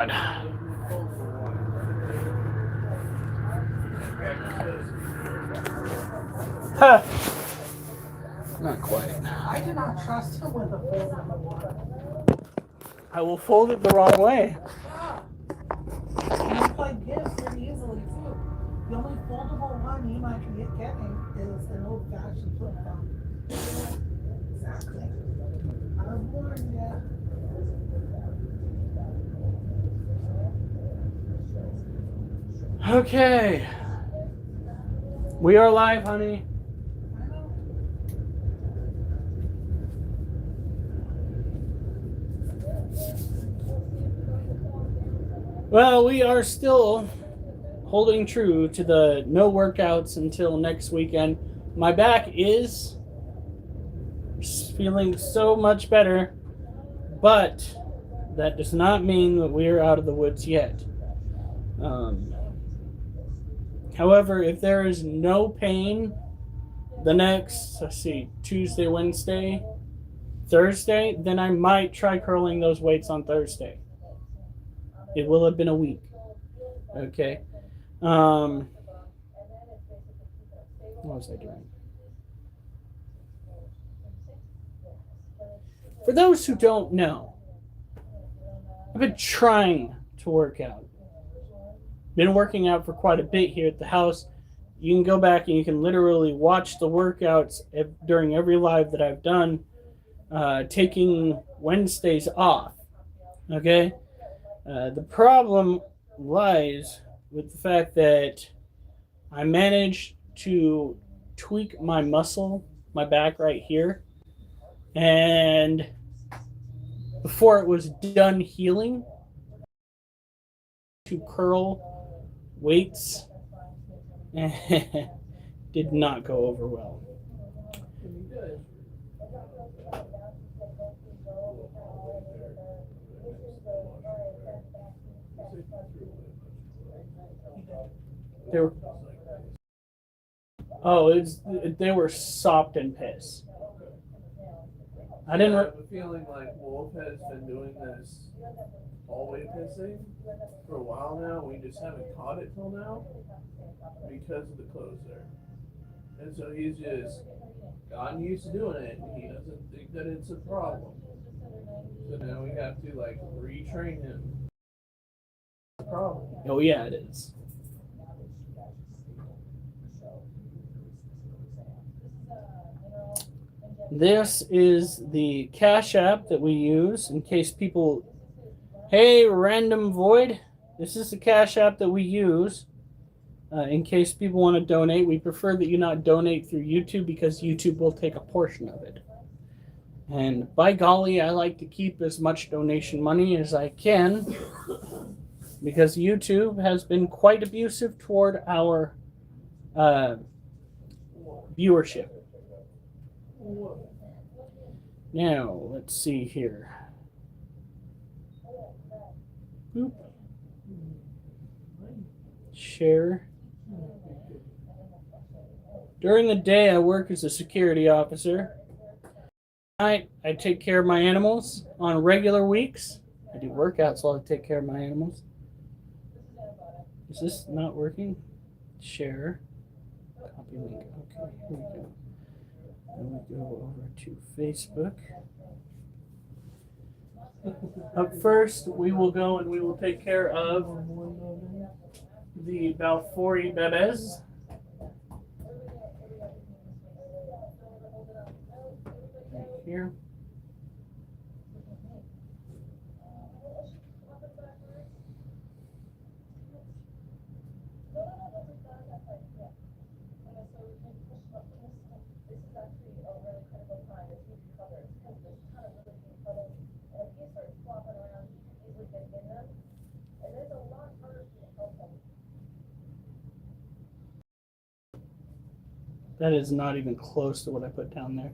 Huh. Not quite. I do not trust him with a foldable one. I will fold it the wrong way. You play gifts very easily too. The only foldable one you might be getting is an old-fashioned flip phone. Exactly. I've warned you. Okay. We are live, honey. I know. Well, we are still holding true to the no workouts until next weekend. My back is feeling so much better, but that does not mean that we are out of the woods yet. However, if there is no pain the next, Tuesday, Wednesday, Thursday, then I might try curling those weights on Thursday. It will have been a week. Okay. What was I doing? For those who don't know, I've been trying to work out. Been working out for quite a bit here at the house. You can go back and you can literally watch the workouts during every live that I've done, taking Wednesdays off. Okay? The problem lies with the fact that I managed to tweak my muscle, my back right here, and before it was done healing, to curl weights did not go over well. They were sopped in piss. I didn't. I have a feeling like Wolf has been doing this hallway pissing for a while now. We just haven't caught it till now because of the closer. And so he's just gotten used to doing it, and he doesn't think that it's a problem. So now we have to like retrain him. Problem. Oh yeah, it is. This is the Cash App that we use in case people. Hey, Random Void. This is the Cash App that we use in case people want to donate. We prefer that you not donate through YouTube because YouTube will take a portion of it. And by golly, I like to keep as much donation money as I can because YouTube has been quite abusive toward our viewership. Now, let's see here. Boop. Share. During the day, I work as a security officer. At night, I take care of my animals on regular weeks. I do workouts while I take care of my animals. Is this not working? Share. Copy link. Okay, here we go. Then we go over to Facebook. Up first, we will go and we will take care of the Balfouri bebes. Right here. That is not even close to what I put down there.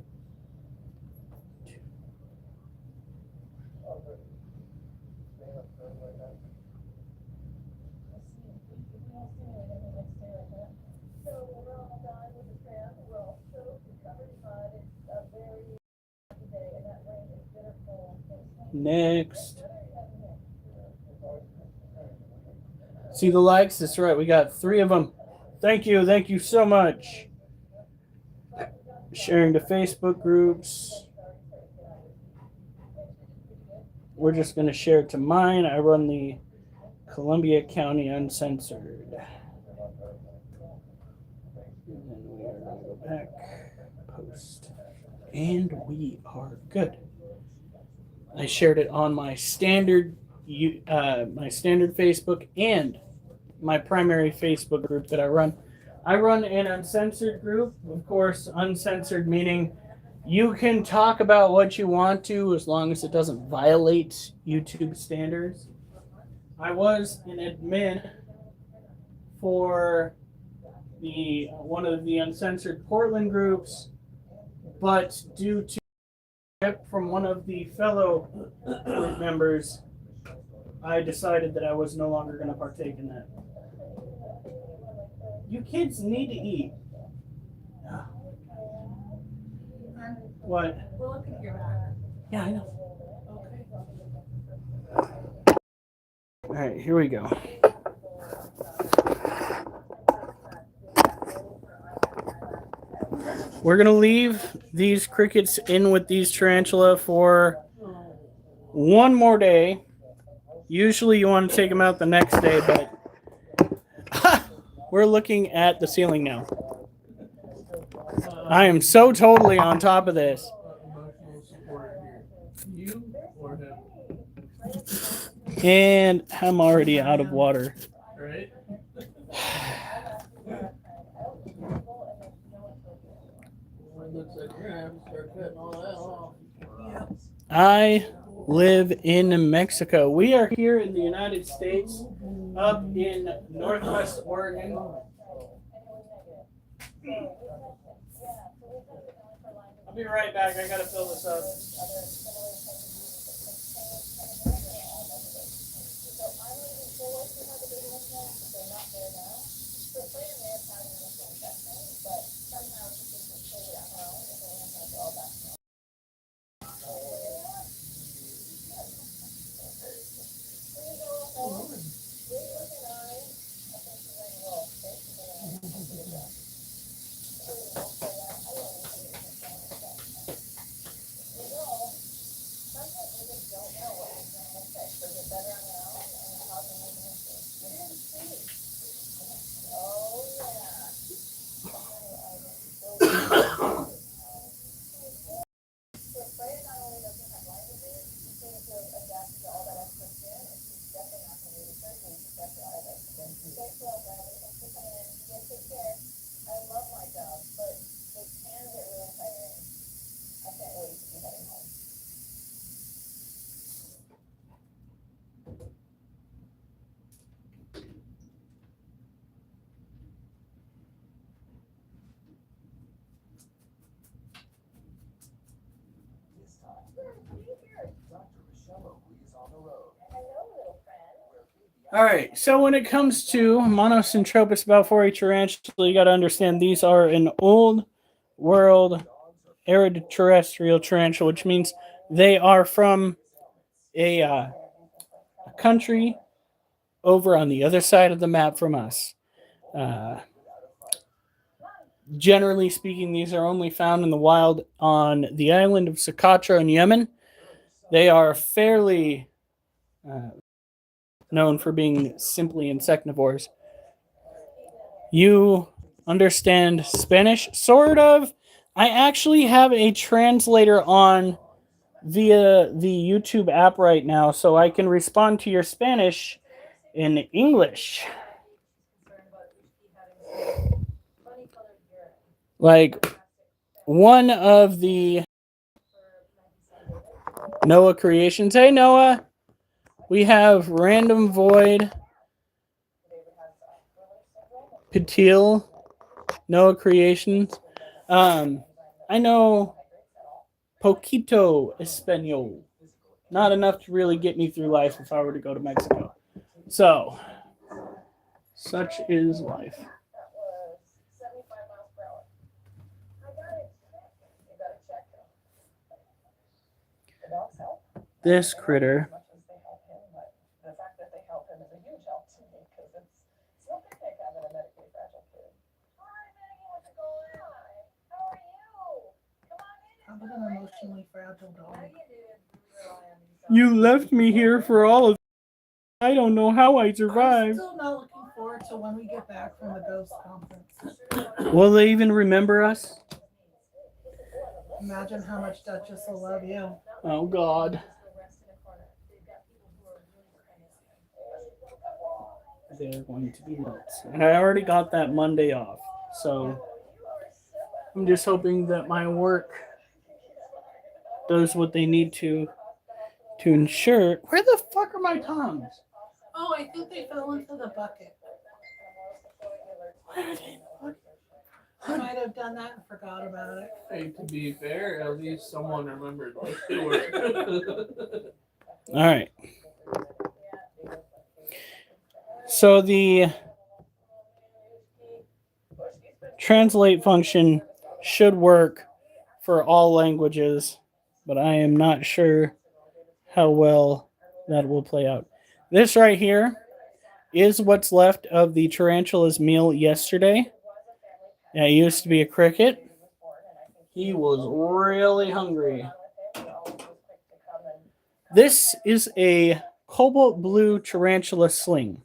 Next. See the likes? That's right. We got 3 of them. Thank you. Thank you so much. Sharing to Facebook groups. We're just going to share it to mine. I run the Columbia County Uncensored. And then we are going to go back, post, and we are good. I shared it on my standard Facebook and my primary Facebook group that I run. I run an uncensored group, of course, uncensored meaning you can talk about what you want to as long as it doesn't violate YouTube standards. I was an admin for the one of the uncensored Portland groups, but due to from one of the fellow group members, I decided that I was no longer going to partake in that. You kids need to eat. What? We're looking at your back. Yeah, I know. Okay. All right, here we go. We're going to leave these crickets in with these tarantula for one more day. Usually you want to take them out the next day, but we're looking at the ceiling now. I am so totally on top of this. Emotional support here. You or him? And I'm already out of water. Right? Looks like we're gonna have to start cutting all that off. I live in Mexico. We are here in the United States, up in Northwest Oregon. I'll be right back. I gotta fill this up. All right, so when it comes to Monosyntropus balfouri tarantula, you got to understand these are an old world arid terrestrial tarantula, which means they are from a country over on the other side of the map from us. Generally speaking, these are only found in the wild on the island of Socotra in Yemen. They are fairly known for being simply insectivores. You understand Spanish? Sort of. I actually have a translator on via the YouTube app right now, so I can respond to your Spanish in English. Like one of the Noah creations. Hey, Noah. We have Random Void, Patil, Noah Creations. I know Poquito Espanol. Not enough to really get me through life if I were to go to Mexico. So, such is life. This critter fragile dog. You left me here for all of. I don't know how I I'm survived. still not looking forward to when we get back from the ghost conference. Will they even remember us? Imagine how much Duchess will love you. Oh God. They're going to be nuts. And I already got that Monday off. So I'm just hoping that my work does what they need to ensure. Where the fuck are my tongs? Oh, I think they fell into the bucket. Where are they? I might have done that and forgot about it. Hey, to be fair, at least someone remembered what they were. All right. So the translate function should work for all languages, but I am not sure how well that will play out. This right here is what's left of the tarantula's meal yesterday. Yeah, he used to be a cricket. He was really hungry. This is a cobalt blue tarantula sling.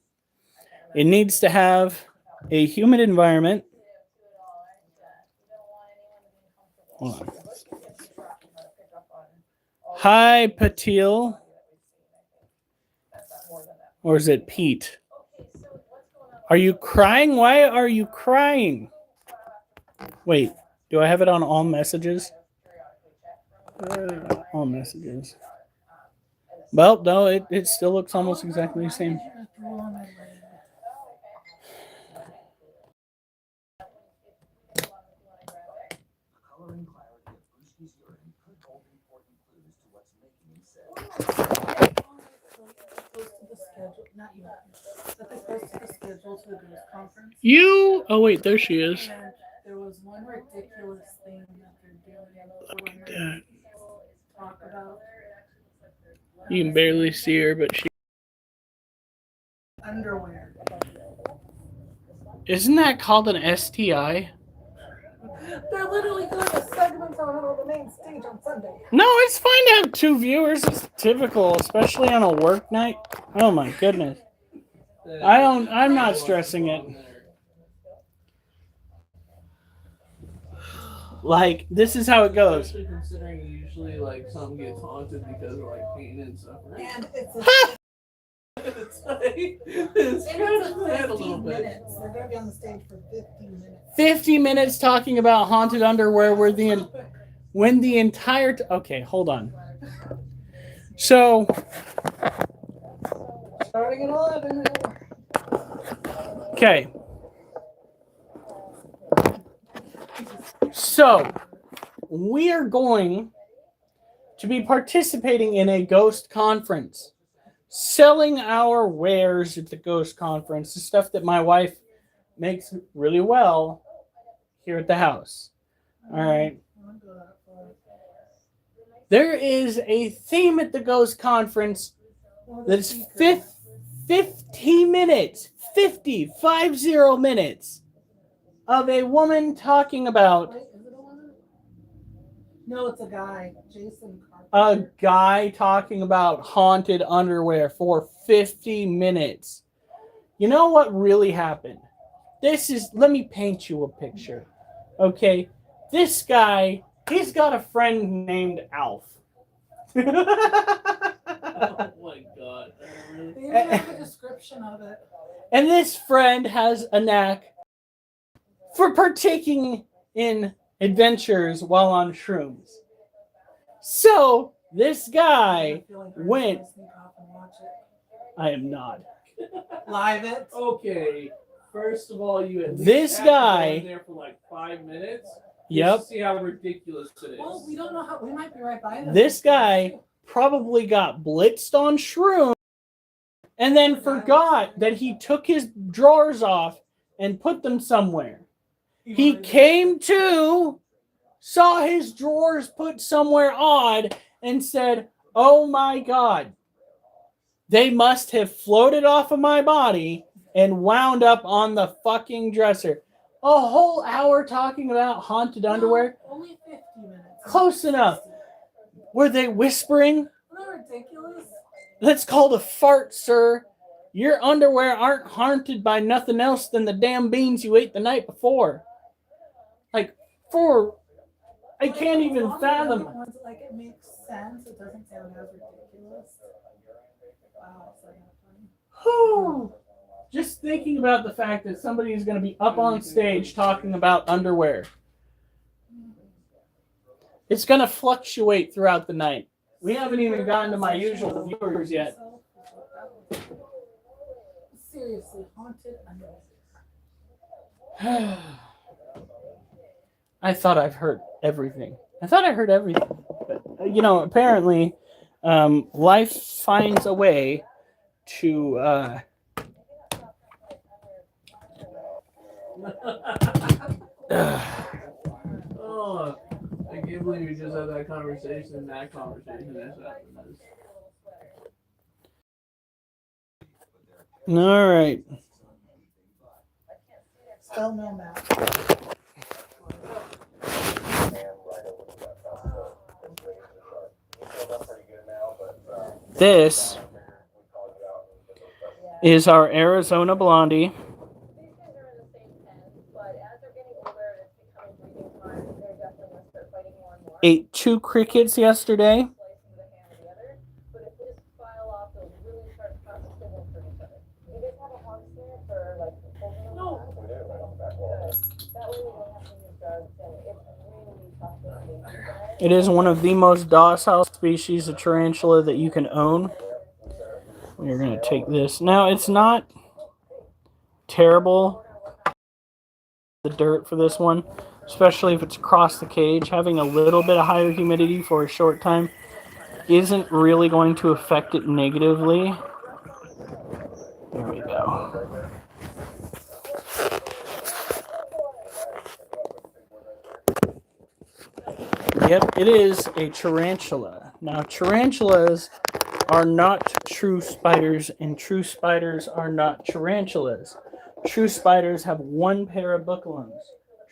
It needs to have a humid environment. Hold on. Hi, Patil. Or is it Pete? Are you crying? Why are you crying? Wait, do I have it on all messages? All messages. Well, no, it still looks almost exactly the same. You? Oh, wait, there she is. And there was one ridiculous thing that they're doing. Look at that. Talk about You can barely see her, but she. underwear. Isn't that called an STI? They're literally doing a segment on the main stage on Sunday. No, it's fine to have 2 viewers. It's typical, especially on a work night. Oh my goodness. I'm not stressing it. Like, this is how it goes. Especially considering usually like something gets haunted because of like pain and suffering. And it's It's kind of sad a little 15 bit. minutes. They're going to be on the stage for 15 minutes. 50 minutes talking about haunted underwear when the entire okay, hold on. So Starting at 11. okay. So we are going to be participating in a ghost conference, selling our wares at the ghost conference, the stuff that my wife makes really well here at the house. All right. There is a theme at the ghost conference that's 50 minutes, 50 minutes of a woman talking about Wait, is it a woman? No, it's a guy. Jason Carpenter. a guy talking about haunted underwear for 50 minutes. You know what really happened? Let me paint you a picture. Okay? This guy, he's got a friend named Alf. Oh my god. They even have a description of it. And this friend has a knack for partaking in adventures while on shrooms. So this guy went. I am not. Live it. Okay. First of all, you at least This have to go guy- in there for like 5 minutes. Yep. Just to see how ridiculous it is. Well, we don't know how. We might be right by them. This guy probably got blitzed on shrooms and then forgot that he took his drawers off and put them somewhere. He came to, saw his drawers put somewhere odd, and said, "Oh my God, they must have floated off of my body and wound up on the fucking dresser." A whole hour talking about haunted underwear? Only 50 minutes. Close enough. Were they whispering? Isn't that ridiculous? That's called a fart, sir. Your underwear aren't haunted by nothing else than the damn beans you ate the night before. Like, I can't even All the fathom. other ones, like, it makes sense. It doesn't sound as ridiculous. Wow, so funny. Whew. Just thinking about the fact that somebody is going to be up on stage talking about underwear. It's going to fluctuate throughout the night. We haven't even gotten to my usual viewers yet. Seriously, haunted underwear. I thought I've heard everything. But, apparently, life finds a way to... Oh, I can't believe you just had that conversation and that conversation is happening. All right. Still no map. This is our Arizona Blondie. Ate 2 crickets yesterday. It is one of the most docile species of tarantula that you can own. We're going to take this. Now, it's not terrible, the dirt for this one, especially if it's across the cage. Having a little bit of higher humidity for a short time isn't really going to affect it negatively. There we go. Yep, it is a tarantula. Now, tarantulas are not true spiders, and true spiders are not tarantulas. True spiders have 1 pair of book lungs.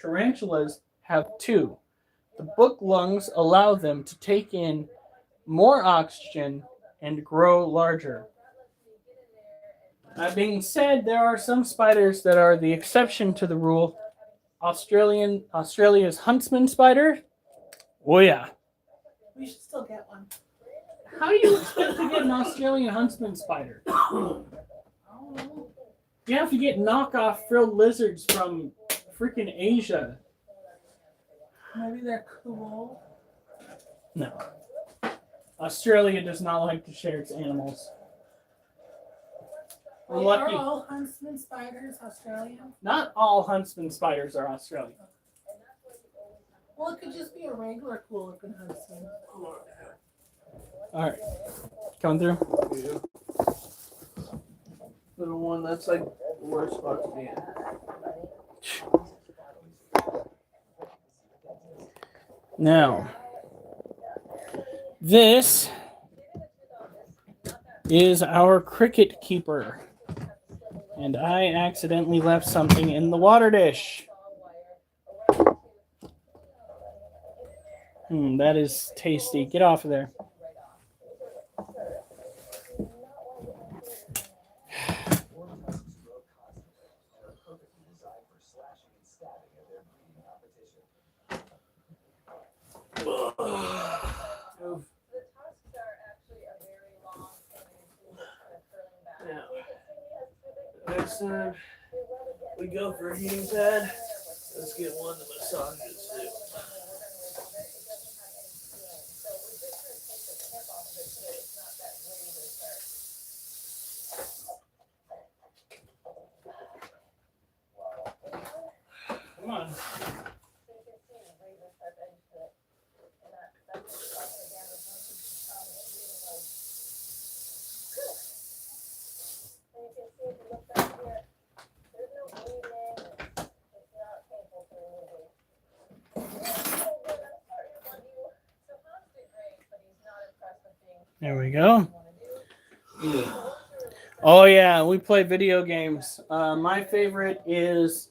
Tarantulas have 2. The book lungs allow them to take in more oxygen and grow larger. That being said, there are some spiders that are the exception to the rule. Australia's huntsman spider. Oh yeah. We should still get one. How do you expect to get an Australian huntsman spider? Oh. You have to get knockoff frilled lizards from freaking Asia. Maybe they're cool. No. Australia does not like to share its animals. We're lucky. Are all huntsman spiders Australian? Not all huntsman spiders are Australian. Well, it could just be a regular cool looking huntsman. Alright. Coming through? Yeah. The one that's like the worst spot to be in. Now, this is our cricket keeper. And I accidentally left something in the water dish. That is tasty. Get off of there. Next time we go for a heating pad, let's get one that massages too. Come on. There we go. Oh yeah, we play video games. My favorite is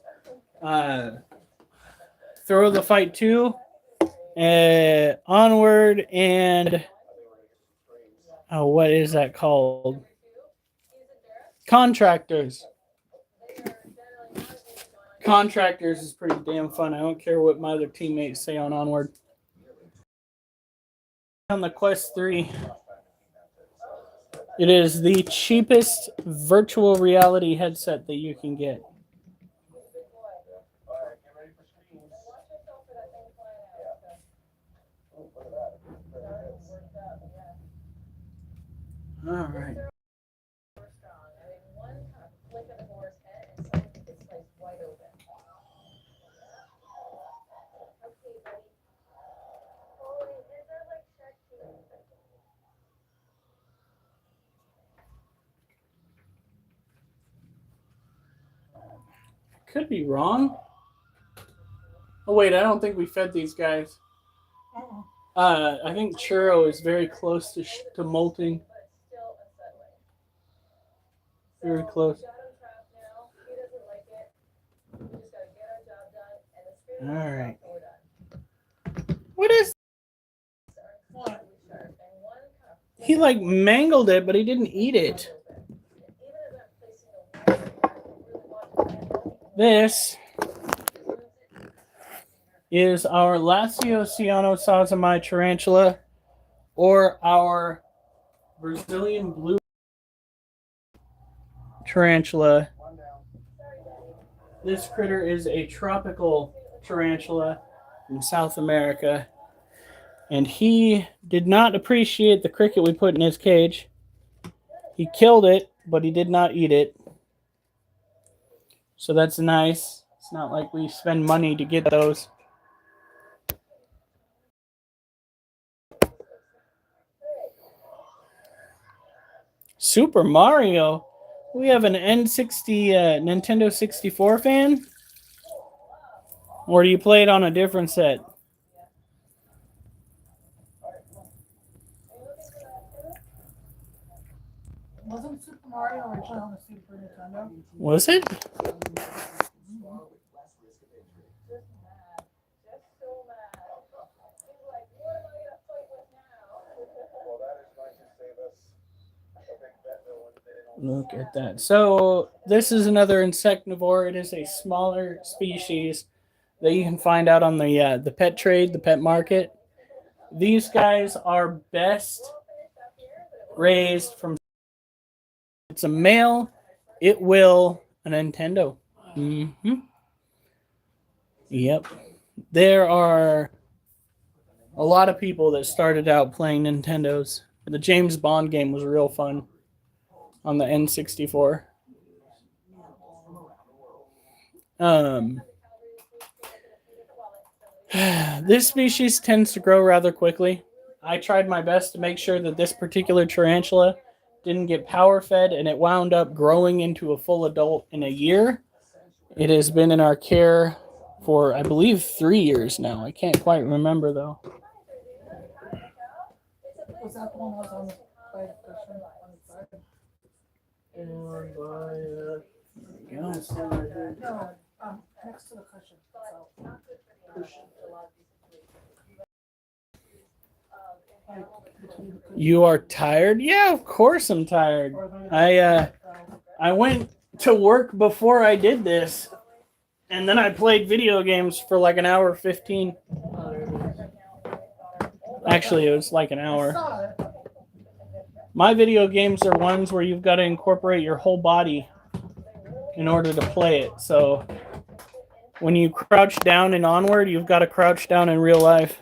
Throw the Fight 2 Onward and what is that called? Contractors. Contractors is pretty damn fun. I don't care what my other teammates say on Onward. On the Quest 3, it is the cheapest virtual reality headset that you can get. All right. Could be wrong. Oh wait, I don't think we fed these guys. I think churro is very close to molting. Very close. All right. What is? He like mangled it, but he didn't eat it. This is our Lasiociano sazamai tarantula, or our Brazilian blue tarantula. This critter is a tropical tarantula from South America, and he did not appreciate the cricket we put in his cage. He killed it, but he did not eat it. So that's nice. It's not like we spend money to get those. Super Mario. We have an N60 Nintendo 64 fan? Or do you play it on a different set? Wasn't Super Mario originally on the Super Nintendo? Was it? Look at that. So this is another insectivore. It is a smaller species that you can find out on the pet trade, the pet market. These guys are best raised from. It's a male. It will a Nintendo. Mm-hmm. Yep. There are a lot of people that started out playing Nintendos. The James Bond game was real fun on the N64. This species tends to grow rather quickly. I tried my best to make sure that this particular tarantula didn't get power fed, and it wound up growing into a full adult in a year. It has been in our care for, I believe, 3 years now. I can't quite remember, though. Was that the one that was on the cushion on the side? No, next to the cushion. You are tired? Yeah, of course I'm tired. I went to work before I did this, and then I played video games for like an hour 15. Actually, it was like an hour. My video games are ones where you've got to incorporate your whole body in order to play it. So when you crouch down in Onward, you've got to crouch down in real life.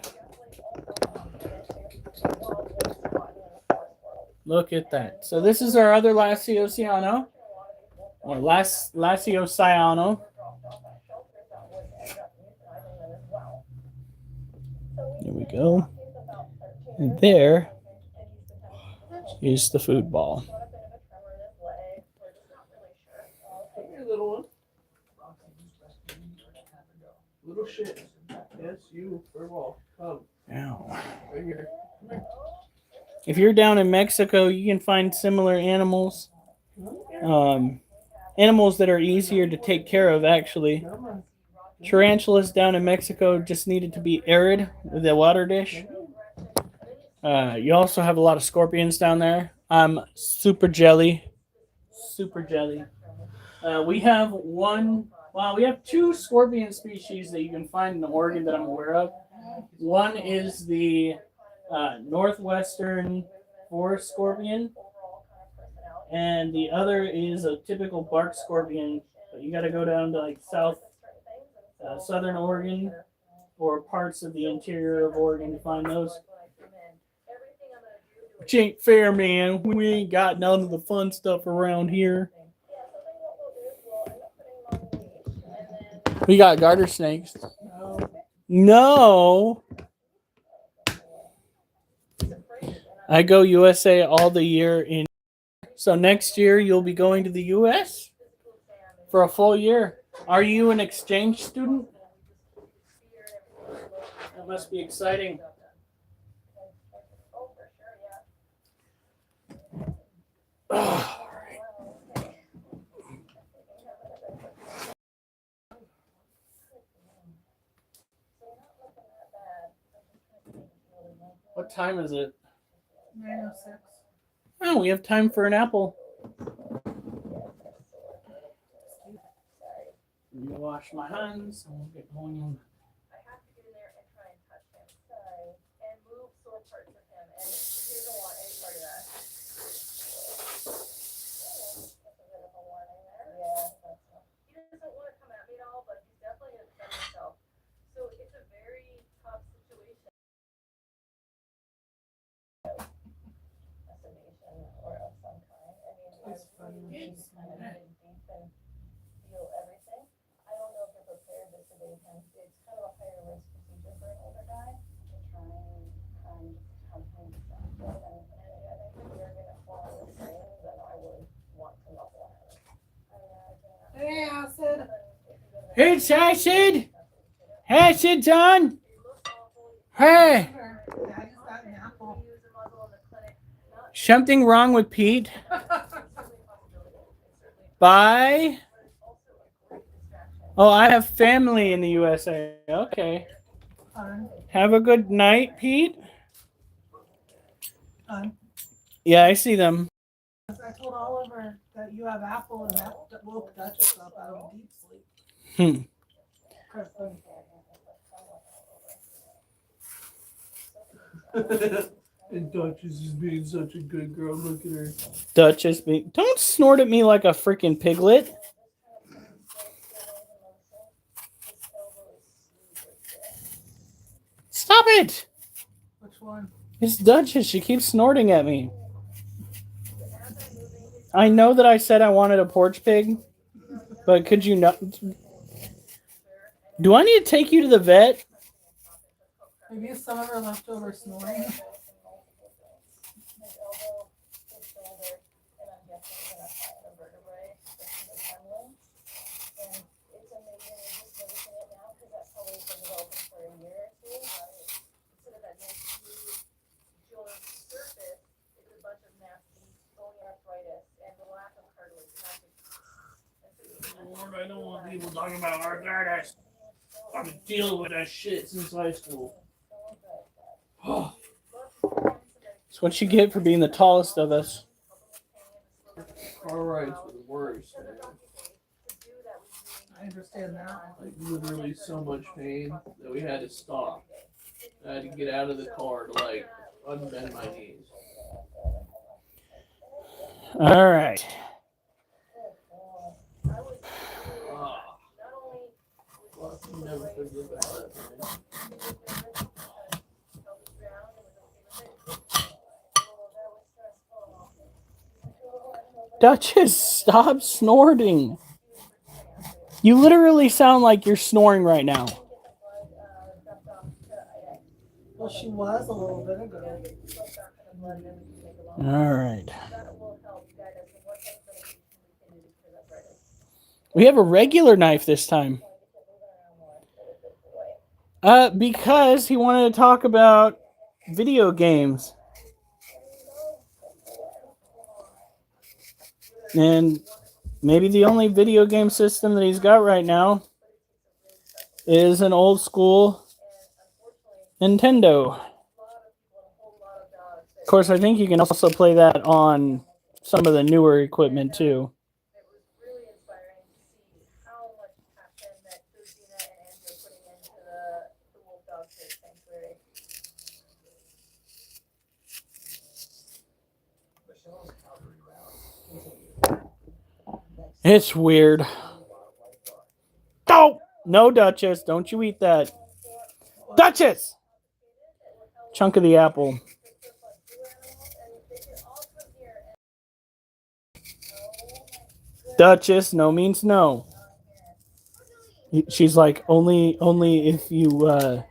Look at that. So this is our other Lasiociano, or Lasiociano. There we go. And there is the food ball. Hey, little one. Little shit. Yes, you. Furball. Come. Ow. Right here. If you're down in Mexico, you can find similar animals. Animals that are easier to take care of, actually. Tarantulas down in Mexico just needed to be arid with a water dish. You also have a lot of scorpions down there. I'm super jelly. Super jelly. We have we have two scorpion species that you can find in Oregon that I'm aware of. One is the northwestern forest scorpion, and the other is a typical bark scorpion. But you got to go down to like southern Oregon or parts of the interior of Oregon to find those. Which ain't fair, man. We ain't got none of the fun stuff around here. We got garter snakes. No. I go USA all the year in. So next year you'll be going to the US for a full year. Are you an exchange student? That must be exciting. Oh, what time is it? 9:06. Oh, we have time for an apple. Let me wash my hands and we'll get going on. I have to get in there and try and touch him and move sore parts of him, and he doesn't want any part of that. That's a bit of a warning there. Yeah. He doesn't want to come at me at all, but he's definitely going to defend himself. So it's a very tough situation. Estimation or of some kind. I mean, It's funny. he's kind of dig deep and feel everything. I don't know if they're prepared to sedate him. It's kind of a higher risk procedure for an older guy to try and have him stop it. And I think if you're going to follow the training, then I would want to muzzle him. Hey, Acid. It's acid! Acid's on! Hey! Daddy's got an apple. Something wrong with Pete? Bye. Oh, I have family in the USA. Okay. Have a good night, Pete. Yeah, I see them. I told Oliver that you have apple and that woke Duchess up out of deep sleep. Kristen. And Duchess is being such a good girl. Look at her. Duchess, don't snort at me like a freaking piglet. Stop it! Which one? It's Duchess. She keeps snorting at me. I know that I said I wanted a porch pig, but could you not? Do I need to take you to the vet? Maybe some of her leftover snoring. Lord, I don't want people talking about arthritis. I've been dealing with that shit since high school. It's what you get for being the tallest of us. Car rides were the worst. Man. I understand that. Like literally so much pain that we had to stop. I had to get out of the car to like unbend my knees. All right. Never forget that. Duchess, stop snorting. You literally sound like you're snoring right now. Well, she was a little bit ago. All right. We have a regular knife this time. Because he wanted to talk about video games. And maybe the only video game system that he's got right now It is an old school Nintendo. Of course, I think you can also play that on some of the newer equipment too. It was really inspiring to see how much passion that Georgina and Andrew are putting into the Wolf Dog Sanctuary. It's weird. Oh! No, Duchess. Don't you eat that. Duchess! Chunk of the apple. Duchess, no means no. She's like, only if you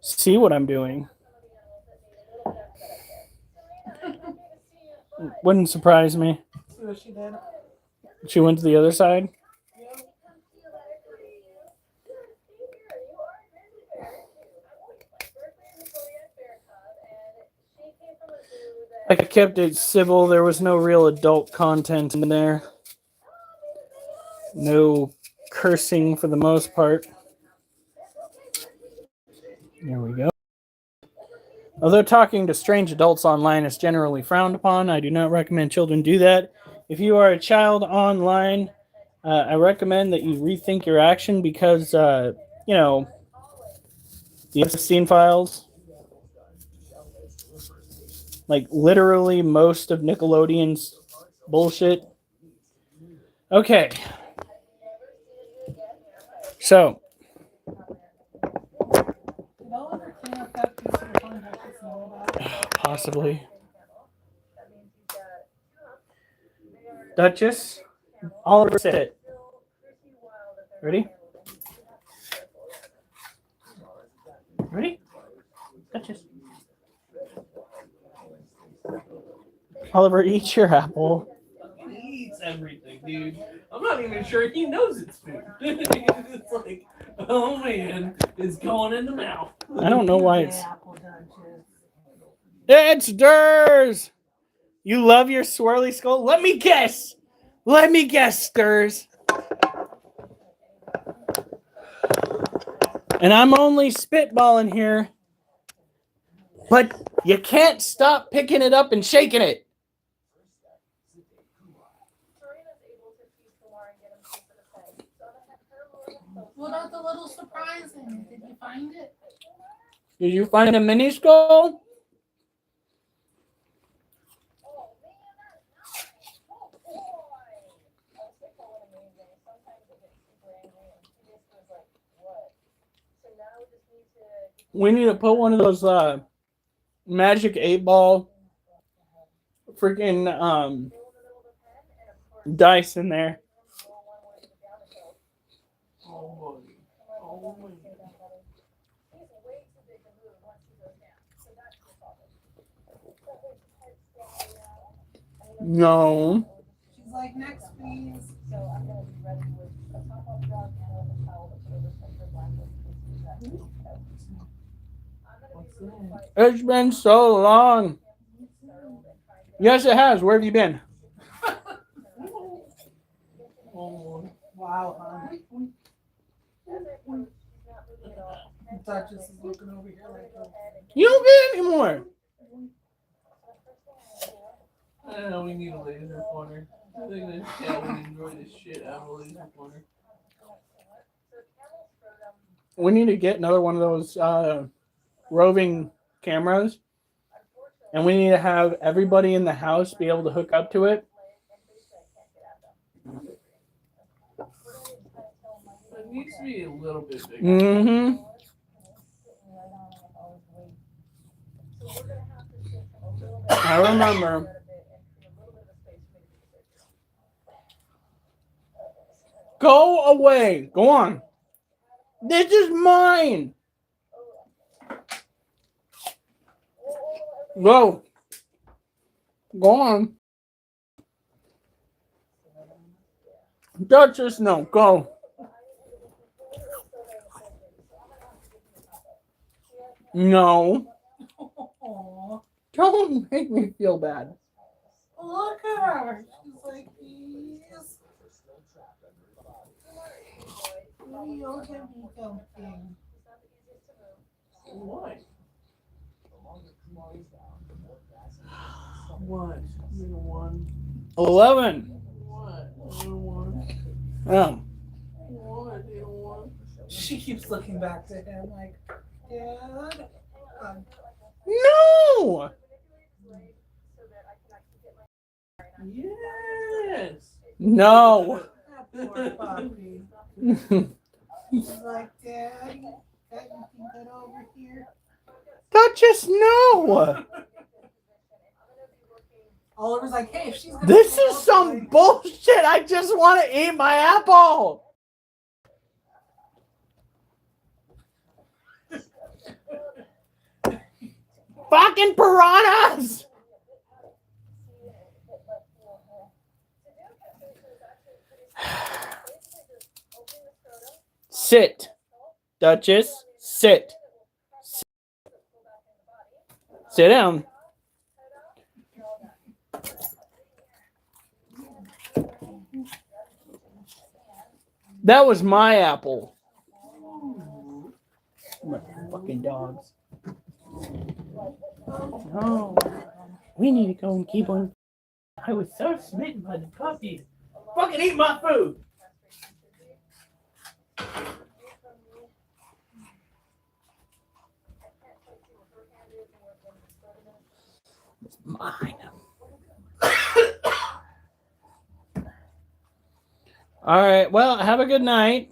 see what I'm doing. Wouldn't surprise me. See what she did? She went to the other side. I kept it civil. There was no real adult content in there. No cursing for the most part. There we go. Although talking to strange adults online is generally frowned upon, I do not recommend children do that. If you are a child online, I recommend that you rethink your action because, the Epstein files, like literally most of Nickelodeon's bullshit. Okay. So, Did all of her cleanup that piece of the phone that she's know about? possibly. Duchess, Oliver, sit. Ready? Ready? Duchess. Oliver, eat your apple. He eats everything, dude. I'm not even sure he knows it's food. It's like, oh man, it's going in the mouth. I don't know why Good it's... apple, Duchess. It's Stirs! You love your swirly skull? Let me guess! Let me guess, Stirs. And I'm only spitballing here. But you can't stop picking it up and shaking it. What about the little surprise in it? Did you find it? Did you find a mini skull? We need to put one of those magic 8-ball freaking dice in there. Oh boy. Oh boy. No. She's like, next, please. So I'm gonna be ready with a pop-up rug and with a towel to put over Spencer Blackwood. It's been so long. Yes, it has. Where have you been? Oh, Wow, honey. Duchess is looking over here like, You don't get any more. I know we need a laser pointer. I think this cat would enjoy the shit out of a laser pointer. We need to get another one of those roving cameras. And we need to have everybody in the house be able to hook up to it. It needs to be a little bit bigger. Mm-hmm. I remember. Go away. Go on. This is mine. Go. Go on. Duchess, no. Go. No. oh, Don't make me feel bad. look at her. She's like, please. You'll get me something. What? What? Little one. 11. What? Little one. Oh. What? Little one. She keeps looking back to him like, Dad. No! Yes. No. That poor puppy. She's like, Dad, got anything good over here? Duchess, no! Oliver's like, hey, if she's gonna This stay is up some late- bullshit. I just want to eat my apple. Fucking piranhas! Sit. Duchess, sit. Sit down. That was my apple. Fucking dogs. Oh, we need to go and keep on. I was so smitten by the puppies. Fucking eat my food. It's mine. All right. Well, have a good night.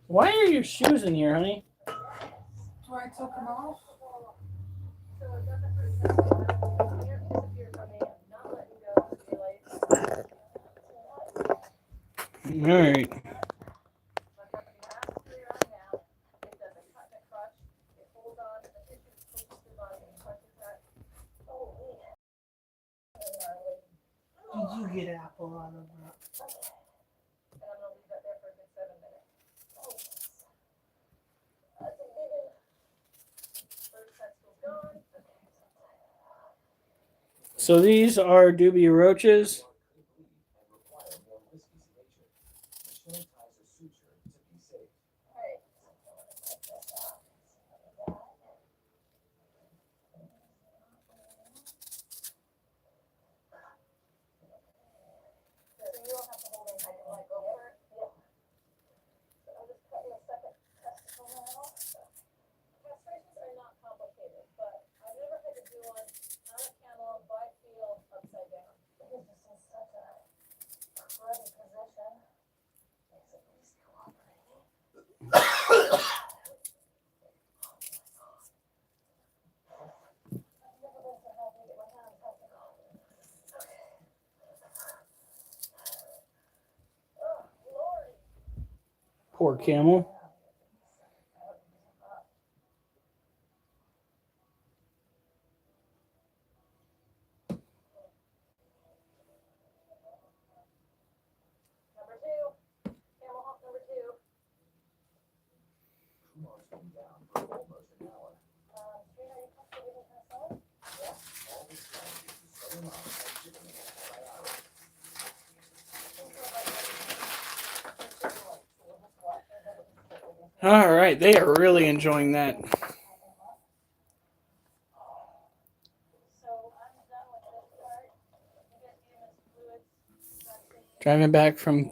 Why are your shoes in here, honey? So I took them off. All right. Did you get apple out of that? So these are Doobie Roaches. Poor camel. All right, they are really enjoying that. Driving back from,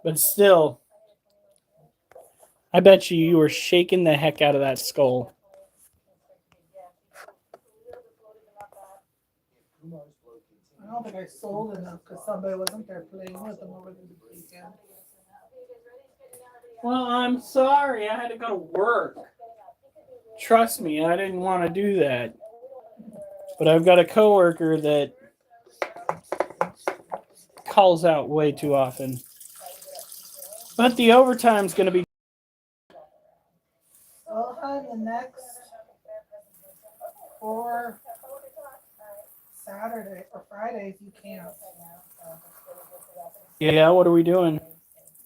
but still, I bet you were shaking the heck out of that skull. I don't think I sold enough because somebody wasn't there playing with them over the weekend. Well, I'm sorry. I had to go to work. Trust me, I didn't want to do that. But I've got a coworker that calls out way too often. But the overtime's going to be. Well, hun, the next 4 Saturday or Fridays you can't. Yeah, what are we doing?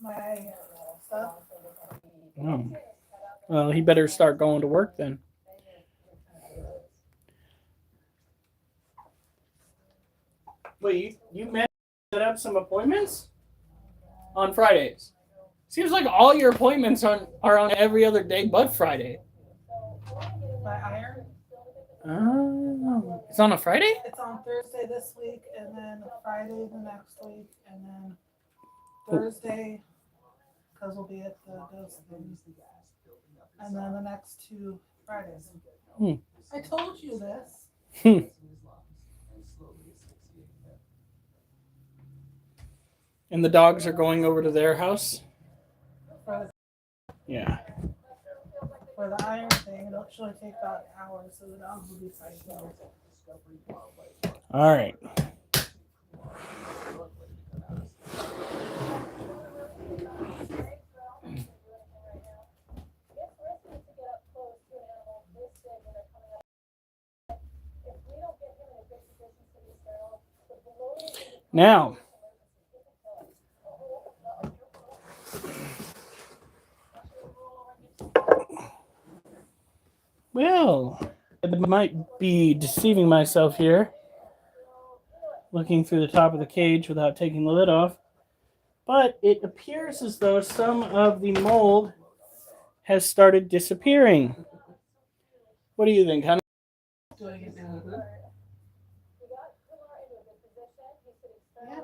My stuff. Oh. Well, he better start going to work then. Wait, you managed to set up some appointments on Fridays? Seems like all your appointments are on every other day but Friday. My iron. Oh, it's on a Friday? It's on Thursday this week, and then Friday the next week, and then Thursday, because we'll be at the ghost thing, and then the next 2 Fridays. Hmm. I told you this. And the dogs are going over to their house? For Yeah. the iron thing, it'll actually take about an hour, so the dogs will be fine. All right. Now, well, I might be deceiving myself here, looking through the top of the cage without taking the lid off, but it appears as though some of the mold has started disappearing. What do you think, honey? Do I get down with it? Yeah.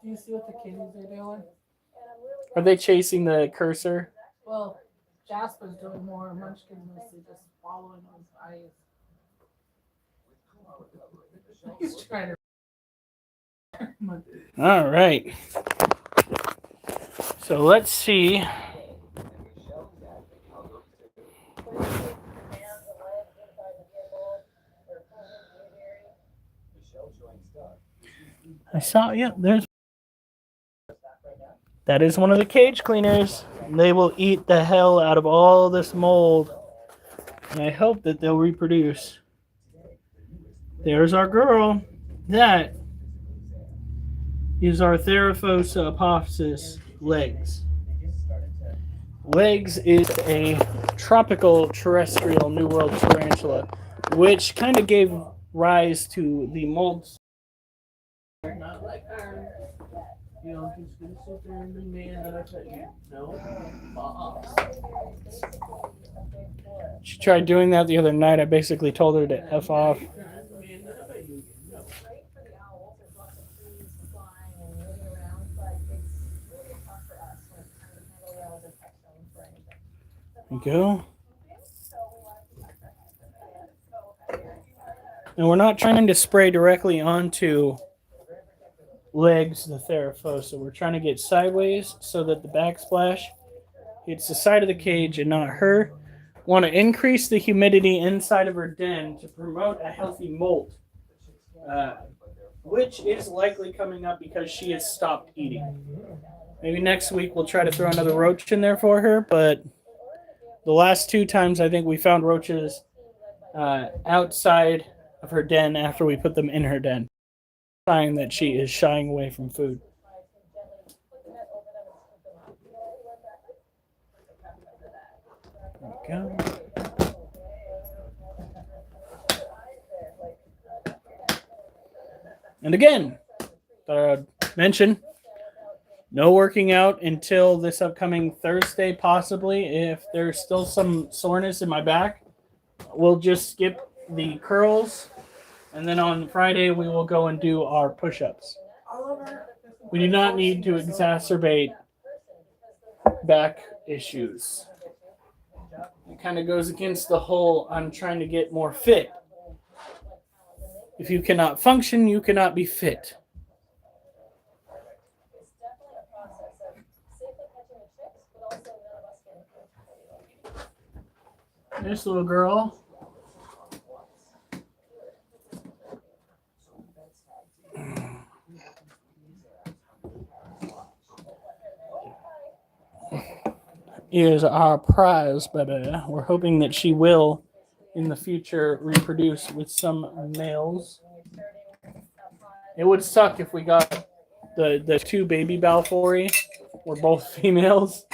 Do you see what the kitties are doing? Are they chasing the cursor? Well, Jasper's doing more, and Munchkin's mostly just following his eyes. He's trying to. All right. So let's see. I saw, yeah, that is one of the cage cleaners. They will eat the hell out of all this mold. And I hope that they'll reproduce. There's our girl. That is our Theraphosa apophysis legs. Legs is a tropical terrestrial New World tarantula, which kind of gave rise to the mold. Not like her. You know, he's gonna sit there and demand that I tell you. No, boss. She tried doing that the other night. I basically told her to F off. There we go. And we're not trying to spray directly onto legs, the Theraphosa. We're trying to get sideways so that the backsplash hits the side of the cage and not her. Want to increase the humidity inside of her den to promote a healthy molt, which is likely coming up because she has stopped eating. Maybe next week we'll try to throw another roach in there for her, but the last 2 times I think we found roaches outside of her den after we put them in her den. Sign that she is shying away from food. There we go. And again, thought I'd mention, no working out until this upcoming Thursday, possibly. If there's still some soreness in my back, we'll just skip the curls. And then on Friday, we will go and do our push-ups. We do not need to exacerbate back issues. It kind of goes against the whole, I'm trying to get more fit. If you cannot function, you cannot be fit. This little girl. Is our prize, but we're hoping that she will, in the future, reproduce with some males. It would suck if we got the 2 baby Balfouri were both females.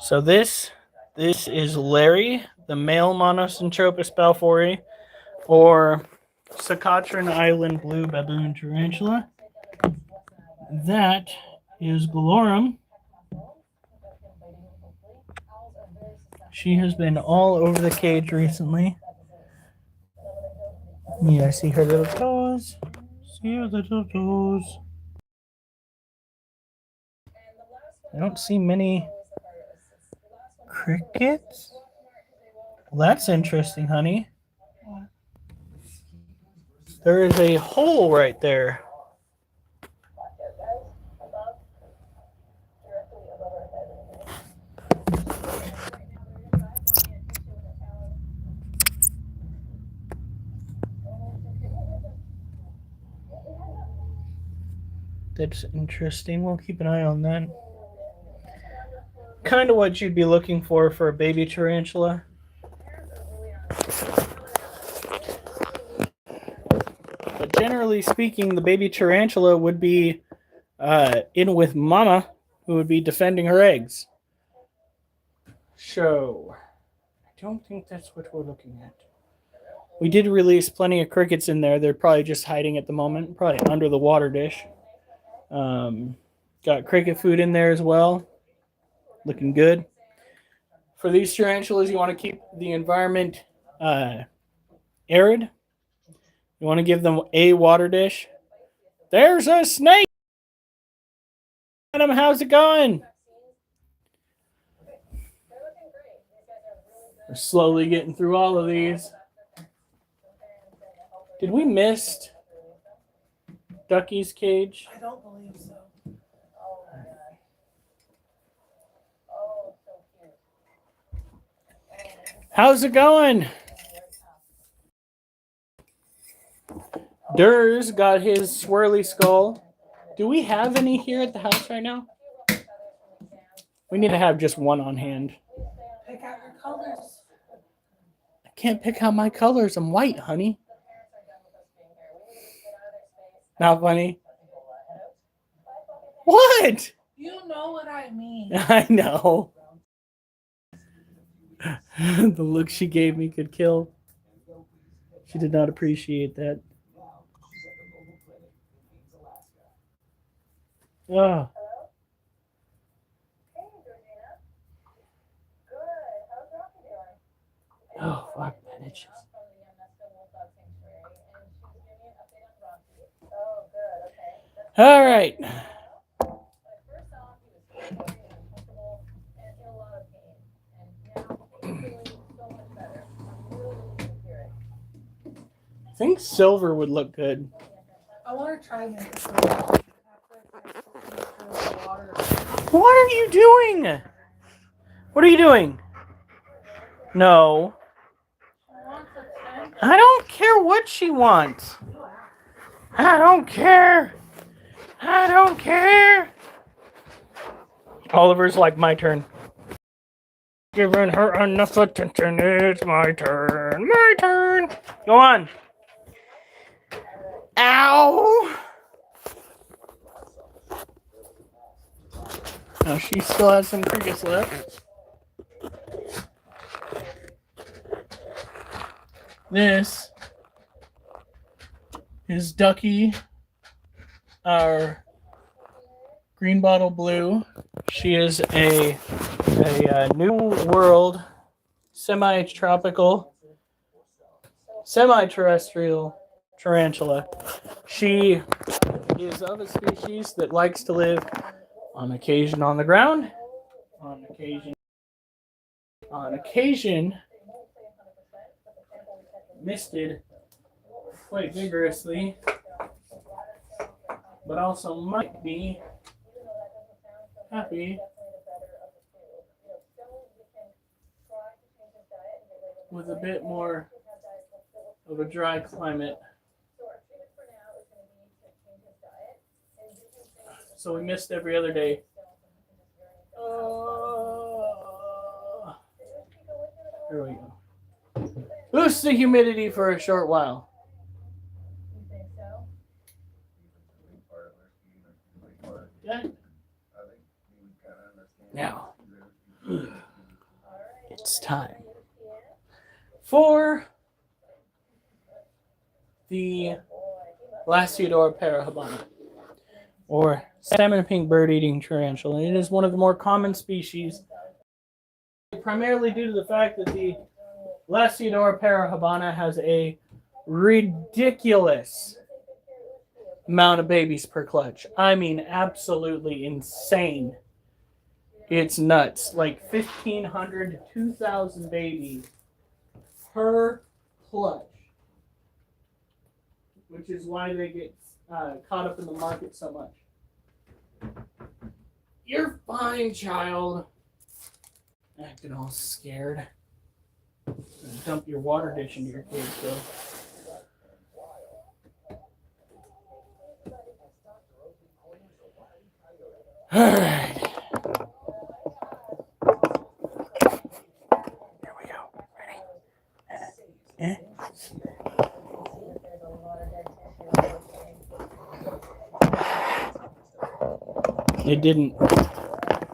So this is Larry, the male Monocentropas balfouri, or Sakatrin Island blue baboon tarantula. That is Glorum. She has been all over the cage recently. Yeah, see her little toes. See her little toes. I don't see many crickets. Well, that's interesting, honey. There is a hole right there. That's interesting. We'll keep an eye on that. Kind of what you'd be looking for a baby tarantula. But generally speaking, the baby tarantula would be in with mama, who would be defending her eggs. So, I don't think that's what we're looking at. We did release plenty of crickets in there. They're probably just hiding at the moment, probably under the water dish. Got cricket food in there as well. Looking good. For these tarantulas, you want to keep the environment arid. You want to give them a water dish. There's a snake! Adam, how's it going? We're slowly getting through all of these. Did we miss Ducky's cage? I don't believe so. How's it going? Durr's got his swirly skull. Do we have any here at the house right now? We need to have just one on hand. Pick out your colors. I can't pick out my colors. I'm white, honey. Not funny. What? You know what I mean. I know. The look she gave me could kill. She did not appreciate that. Oh. Oh, fuck, man. It's just... All right. I think silver would look good. I want to try and make some water. What are you doing? What are you doing? No. I don't care what she wants. I don't care. I don't care. Oliver's like, my turn. Giving her enough attention. It's my turn. My turn. Go on. Ow. Now she still has some crickets left. This is Ducky, our green bottle blue. She is a New World semi-tropical, semi-terrestrial tarantula. She is of a species that likes to live on occasion on the ground, on occasion misted quite vigorously, but also might be happy with a bit more of a dry climate. So we missed every other day. There we go. Boost the humidity for a short while. Yeah. Now, It's time for the Lasiodora parahabana, or salmon pink bird-eating tarantula. It is one of the more common species, primarily due to the fact that the Lasiodora parahabana has a ridiculous amount of babies per clutch. I mean, absolutely insane. It's nuts. Like 1,500 to 2,000 babies per clutch, which is why they get caught up in the market so much. You're fine, child. Acting all scared. Dump your water dish into your cage, though. All right. Here we go. Ready? It didn't.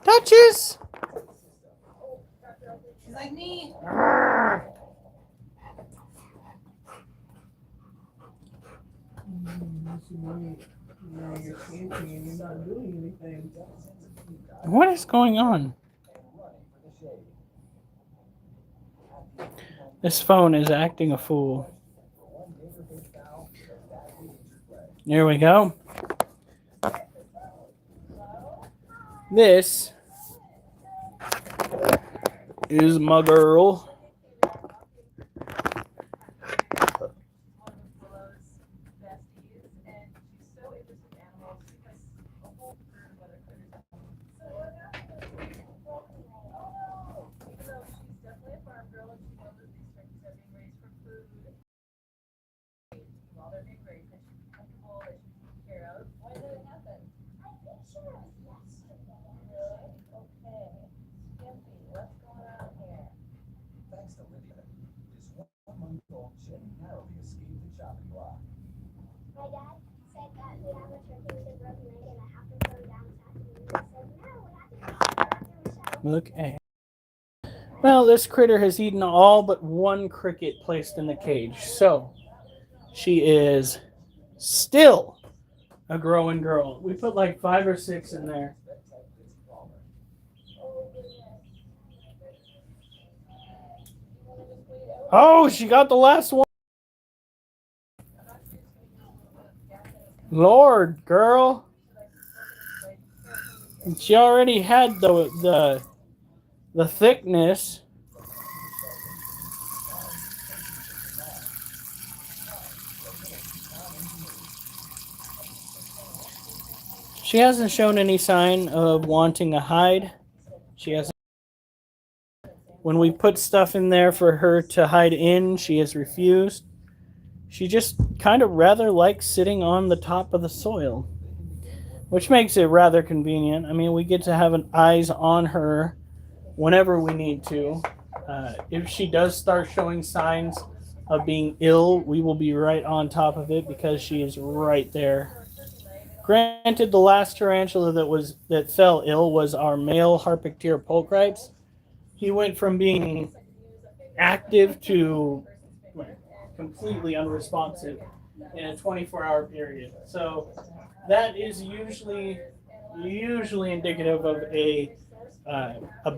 Touches! She's like me. You're camping and you're not doing anything. What is going on? This phone is acting a fool. There we go. This is my girl. My dad said that we have a turkey with a broken leg and I have to throw down Saturday. I said, no, we have to Look at. Well, this critter has eaten all but one cricket placed in the cage. So, she is still a growing girl. We put like 5 or 6 in there. Oh, she got the last one. Lord, girl. She already had the thickness. She hasn't shown any sign of wanting a hide. She hasn't. When we put stuff in there for her to hide in, she has refused. She just kind of rather likes sitting on the top of the soil, which makes it rather convenient. I mean, we get to have eyes on her whenever we need to. If she does start showing signs of being ill, we will be right on top of it because she is right there. Granted, the last tarantula that fell ill was our male Harpictera pulchrites. He went from being active to completely unresponsive in a 24-hour period. So that is usually indicative of a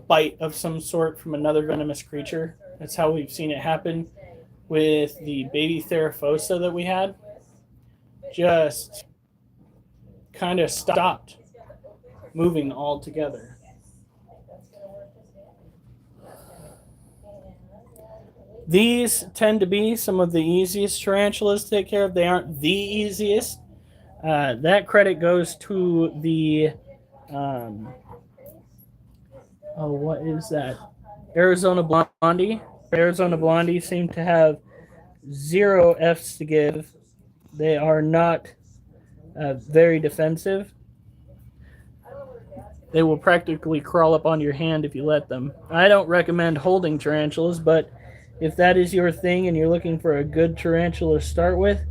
bite of some sort from another venomous creature. That's how we've seen it happen with the baby Theraphosa that we had. Just kind of stopped moving altogether. These tend to be some of the easiest tarantulas to take care of. They aren't the easiest. That credit goes to the what is that? Arizona Blondie. Arizona Blondie seem to have 0 F's to give. They are not very defensive. They will practically crawl up on your hand if you let them. I don't recommend holding tarantulas, but if that is your thing and you're looking for a good tarantula to start with,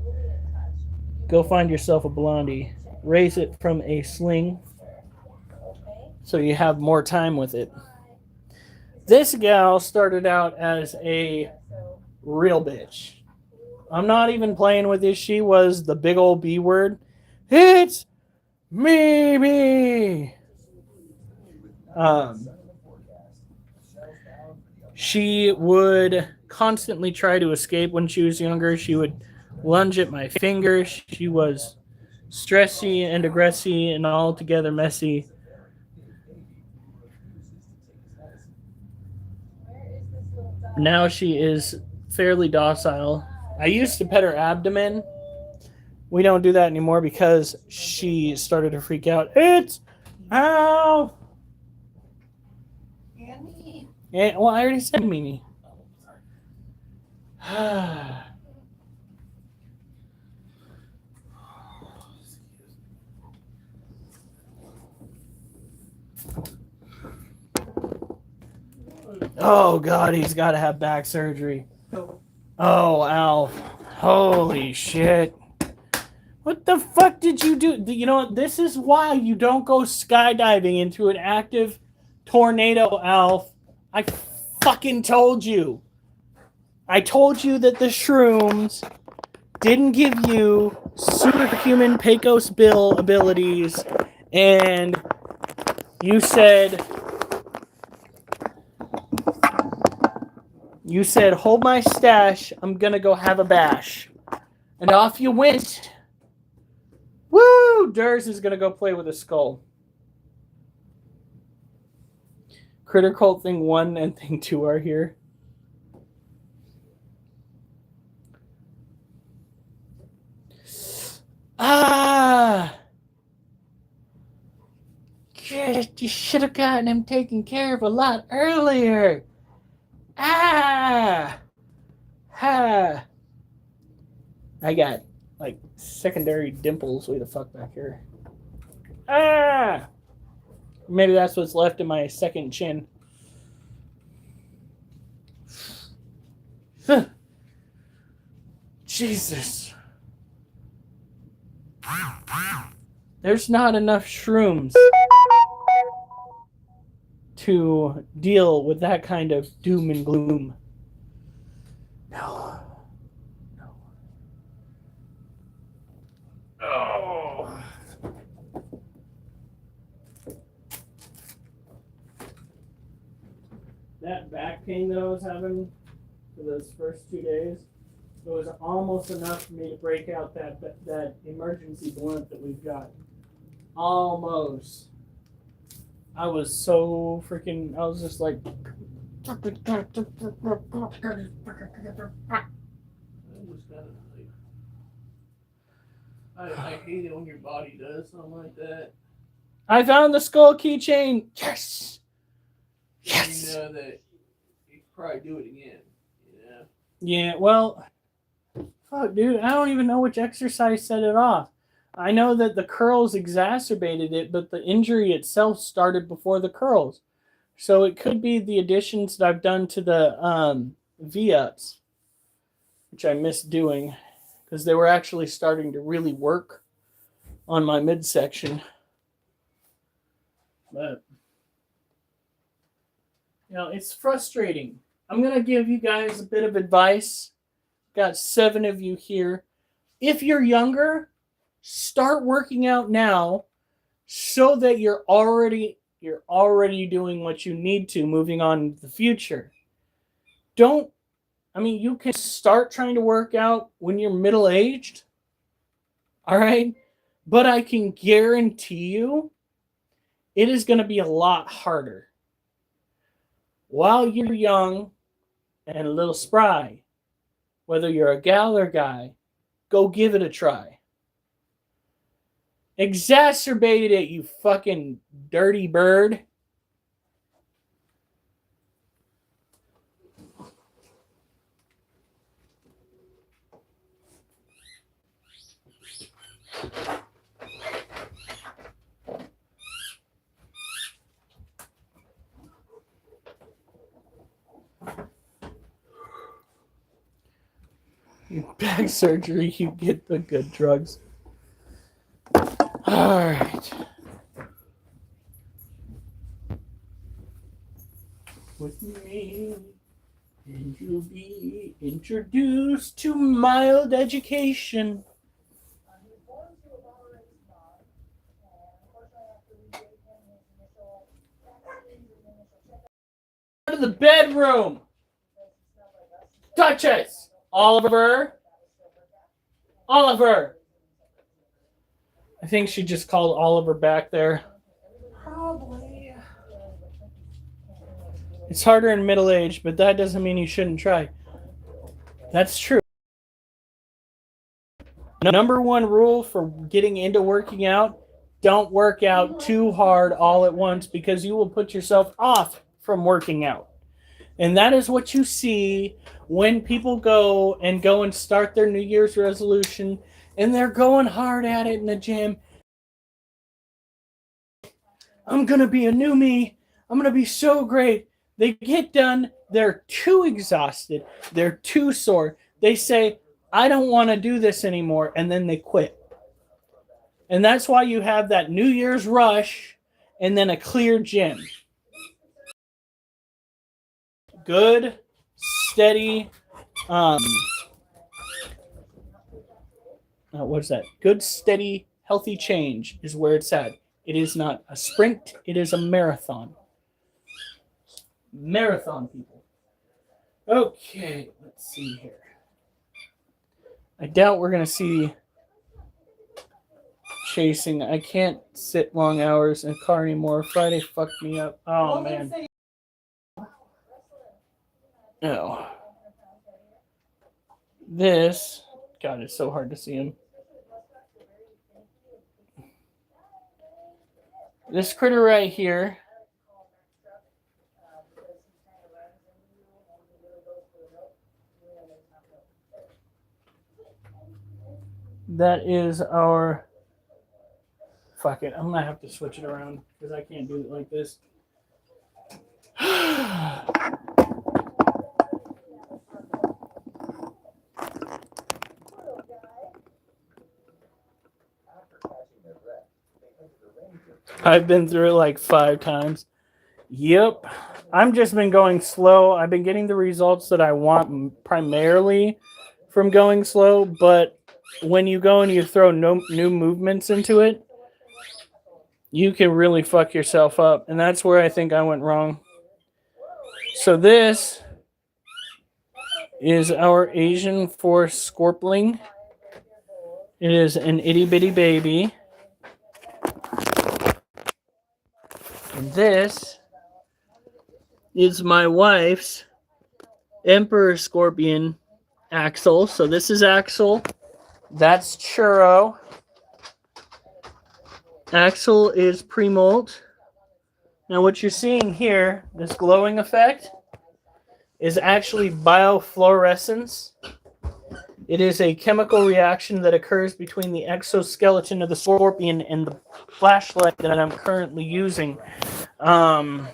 go find yourself a Blondie. Raise it from a sling so you have more time with it. This gal started out as a real bitch. I'm not even playing with this. She was the big old B word. It's me. Um, she would constantly try to escape when she was younger. She would lunge at my fingers. She was stressy and aggressive and altogether messy. Now she is fairly docile. I used to pet her abdomen. We don't do that anymore because she started to freak out. It's ow. Andy. Yeah, well, I already said Mimi. Oh God, he's got to have back surgery. Oh, Alf. Holy shit. What the fuck did you do? You know what? This is why you don't go skydiving into an active tornado, Alf. I fucking told you. I told you that the shrooms didn't give you superhuman Pecos Bill abilities, and you said, hold my stash, I'm gonna go have a bash. And off you went. Woo! Durs is gonna go play with a skull. Critter Cult Thing 1 and Thing 2 are here. Ah! Shit, you should have gotten him taken care of a lot earlier. Ah! Ha! I got, like, secondary dimples way the fuck back here. Ah! Maybe that's what's left in my second chin. Jesus. There's not enough shrooms to deal with that kind of doom and gloom. No. No. Oh. That back pain that I was having for those first 2 days, it was almost enough for me to break out that emergency blunt that we've got. Almost. I was so freaking, I was just like, I just kind of like, I hate it when your body does something like that. I found the skull keychain. Yes. Yes. You know that you could probably do it again. Yeah. Yeah, well, fuck, dude, I don't even know which exercise set it off. I know that the curls exacerbated it, but the injury itself started before the curls. So it could be the additions that I've done to the V-ups, which I missed doing, because they were actually starting to really work on my midsection. But, you know, it's frustrating. I'm going to give you guys a bit of advice. Got 7 of you here. If you're younger, start working out now so that you're already doing what you need to moving on into the future. You can start trying to work out when you're middle-aged. All right? But I can guarantee you it is going to be a lot harder. While you're young and a little spry, whether you're a gal or guy, go give it a try. Exacerbated it, you fucking dirty bird. Back surgery, you get the good drugs. All right. with me, and you'll be introduced to mild education. He was born to a Baha'i mom, and unfortunately, after we gave him his initial vaccines and initial checkup, Out of the bedroom, because he smelled like us, he Duchess. Oliver, Oliver. I think she just called Oliver back there. Probably. It's harder in middle age, but that doesn't mean you shouldn't try. That's true. Number one rule for getting into working out, don't work out too hard all at once because you will put yourself off from working out. And that is what you see when people go and start their New Year's resolution and they're going hard at it in the gym. I'm going to be a new me. I'm going to be so great. They get done. They're too exhausted. They're too sore. They say, I don't want to do this anymore. And then they quit. And that's why you have that New Year's rush and then a clear gym. Good, steady, what's that? Good, steady, healthy change is where it's at. It is not a sprint. It is a marathon. Marathon, people. Okay, let's see here. I doubt we're going to see chasing. I can't sit long hours in a car anymore. Friday fucked me up. Oh, man. Oh. This, God, it's so hard to see him. This critter right here, that is our, fuck it, I'm gonna have to switch it around because I can't do it like this. I've been through it like 5 times. Yep. I've just been going slow. I've been getting the results that I want primarily from going slow, but when you go and you throw new movements into it, you can really fuck yourself up. And that's where I think I went wrong. So this is our Asian forest scorpling. It is an itty bitty baby. And this is my wife's Emperor Scorpion Axel. So this is Axel. That's Churro. Axel is pre-molt. Now what you're seeing here, this glowing effect, is actually biofluorescence. It is a chemical reaction that occurs between the exoskeleton of the scorpion and the flashlight that I'm currently using. All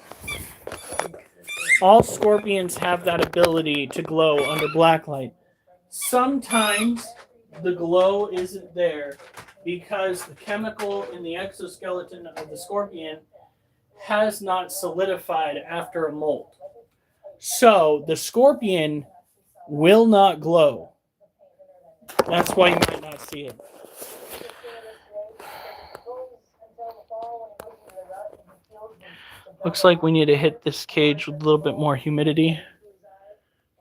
scorpions have that ability to glow under blacklight. Sometimes the glow isn't there because the chemical in the exoskeleton of the scorpion has not solidified after a molt. So the scorpion will not glow. That's why you might not see it. Looks like we need to hit this cage with a little bit more humidity.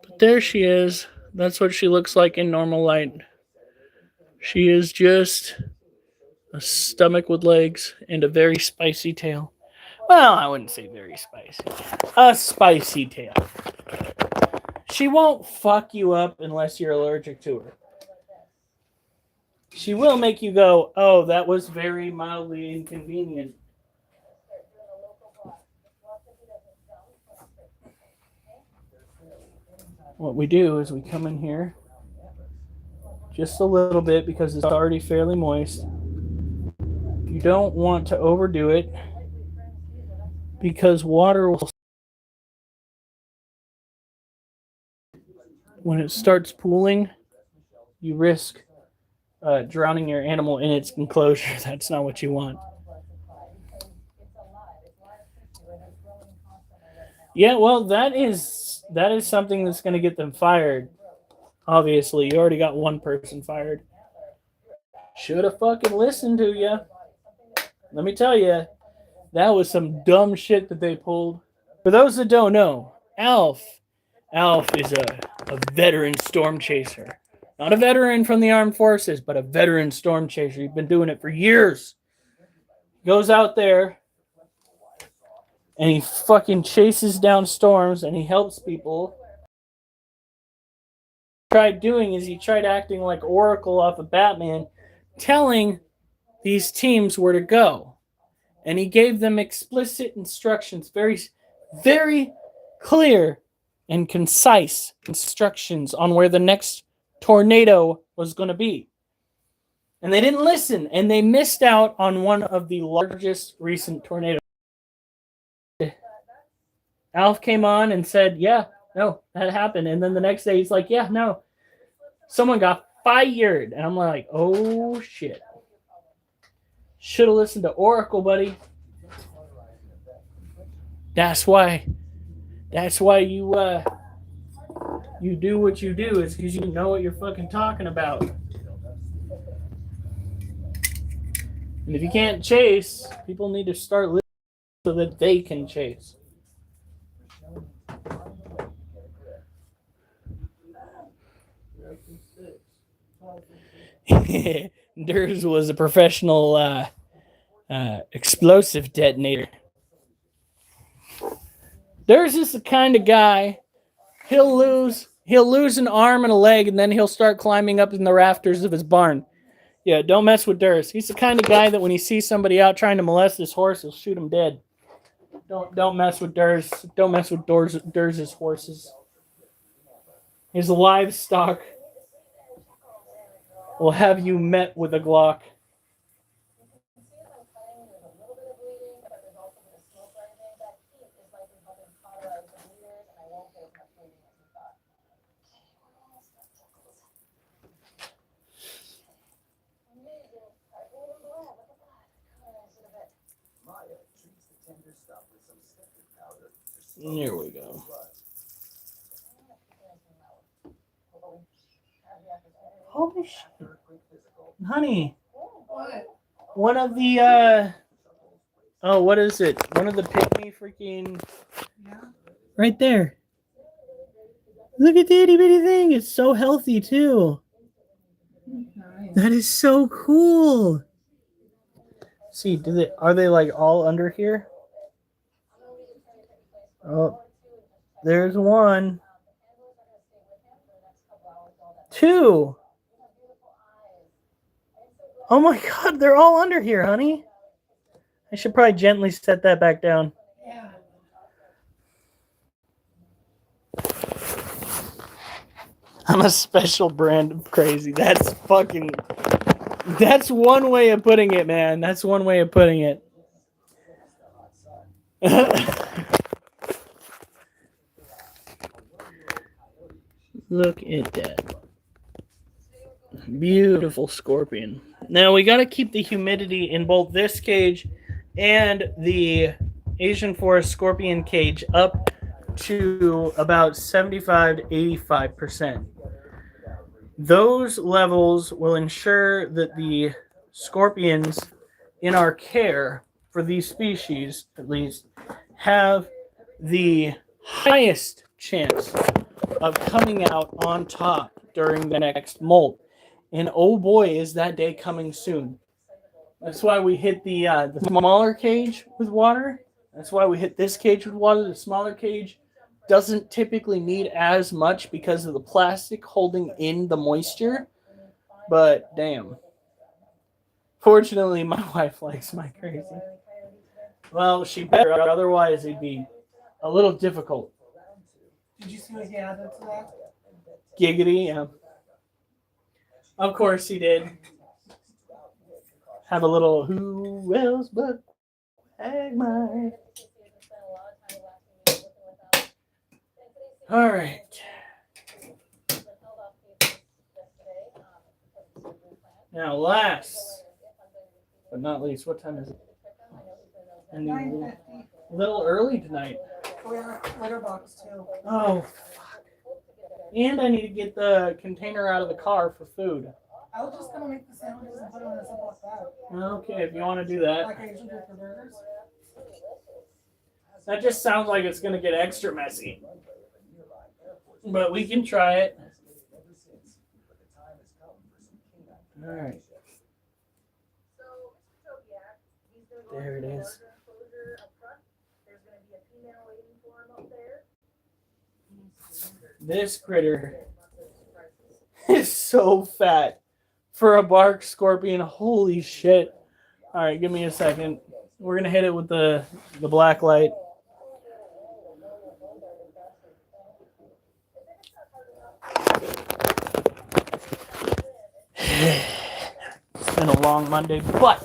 But there she is. That's what she looks like in normal light. She is just a stomach with legs and a very spicy tail. Well, I wouldn't say very spicy. A spicy tail. She won't fuck you up unless you're allergic to her. She will make you go, oh, that was very mildly inconvenient. What we do is we come in here just a little bit because it's already fairly moist. You don't want to overdo it because water will, when it starts pooling, you risk drowning your animal in its enclosure. That's not what you want. Yeah, well, that is something that's going to get them fired. Obviously, you already got one person fired. Should have fucking listened to you. Let me tell you, that was some dumb shit that they pulled. For those that don't know, Alf is a veteran storm chaser. Not a veteran from the armed forces, but a veteran storm chaser. He's been doing it for years. Goes out there and he fucking chases down storms and he helps people. Tried doing is he tried acting like Oracle off of Batman, telling these teams where to go. And he gave them explicit instructions, very clear and concise instructions on where the next tornado was going to be. And they didn't listen, and they missed out on one of the largest recent tornadoes. Alf came on and said, yeah, no, that happened. And then the next day he's like, yeah, no, someone got fired. And I'm like, oh shit. Should have listened to Oracle, buddy. That's why you you do what you do. It's because you know what you're fucking talking about. And if you can't chase, people need to start listening so that they can chase. Durs was a professional explosive detonator. Durs is the kind of guy he'll lose an arm and a leg, and then he'll start climbing up in the rafters of his barn. Yeah, don't mess with Durs. He's the kind of guy that when he sees somebody out trying to molest his horse, he'll shoot him dead. Don't mess with Durs. Don't mess with Durs's horses. His livestock will have you met with a Glock. Here we go. Holy shit. Honey. What? One of the oh, what is it? One of the pygmy freaking Yeah. right there. Look at the itty bitty thing. It's so healthy too. Nice. That is so cool. See, are they like all under here? Oh, there's one. Two. Oh my god, they're all under here, honey. I should probably gently set that back down. Yeah. I'm a special brand of crazy. That's one way of putting it, man. That's one way of putting it. Look at that. Beautiful scorpion. Now we got to keep the humidity in both this cage and the Asian forest scorpion cage up to about 75 to 85%. Those levels will ensure that the scorpions in our care for these species, at least, have the highest chance of coming out on top during the next molt. And oh boy, is that day coming soon. That's why we hit the smaller cage with water. That's why we hit this cage with water. The smaller cage doesn't typically need as much because of the plastic holding in the moisture. But damn. Fortunately, my wife likes my crazy. Well, she better, otherwise it'd be a little difficult. Did you see what he added to that? Giggity, yeah. Of course he did. Have a little who else but Quagmire. All right. Now, last but not least, what time is it? And a little early tonight. We have a litter box too. Oh, fuck. And I need to get the container out of the car for food. I was just gonna make the sandwiches and put them in a Ziploc bag, Okay, if you want to do that. like I usually do for burgers. That just sounds like it's going to get extra messy. But we can try it. Alright. There it is. This critter is so fat for a bark scorpion. Holy shit. Alright, give me a second. We're going to hit it with the black light. It's been a long Monday, but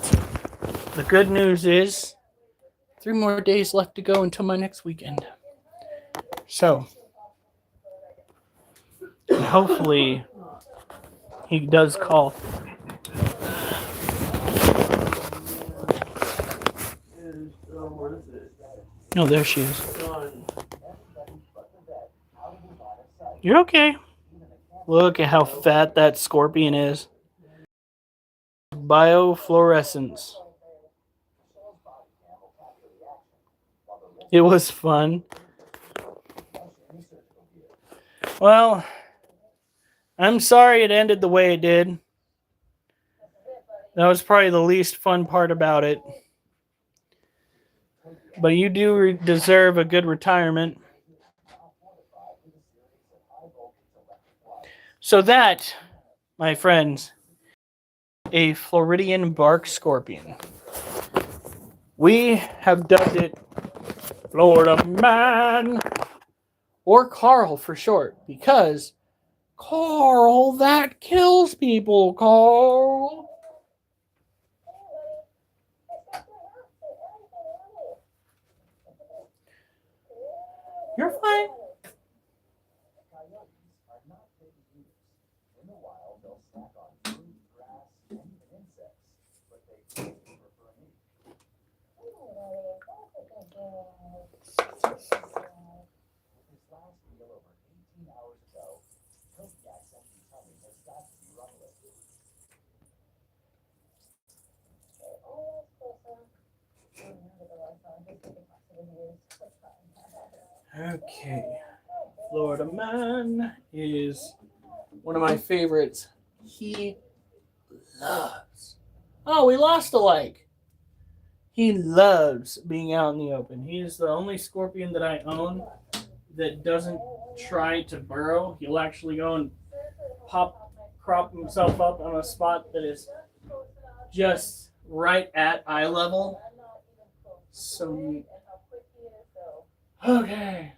the good news is 3 more days left to go until my next weekend. So, hopefully, he does call. No, there she is. You're okay. Look at how fat that scorpion is. Biofluorescence. It was fun. Well, I'm sorry it ended the way it did. That was probably the least fun part about it. But you do deserve a good retirement. So that, my friends, a Floridian bark scorpion. We have dubbed it Florida Man, or Carl for short, because Carl, that kills people, Carl. You're fine. Okay. Florida Man is one of my favorites. He loves. Oh, we lost a like. He loves being out in the open. He is the only scorpion that I own that doesn't try to burrow. He'll actually go and crop himself up on a spot that is just right at eye level. So neat. Okay.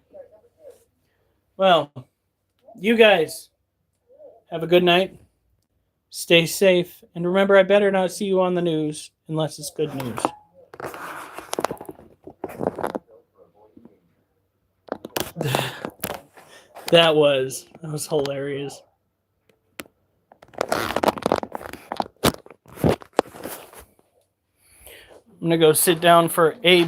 Well, you guys have a good night. Stay safe. And remember, I better not see you on the news unless it's good news. That was hilarious. I'm going to go sit down for a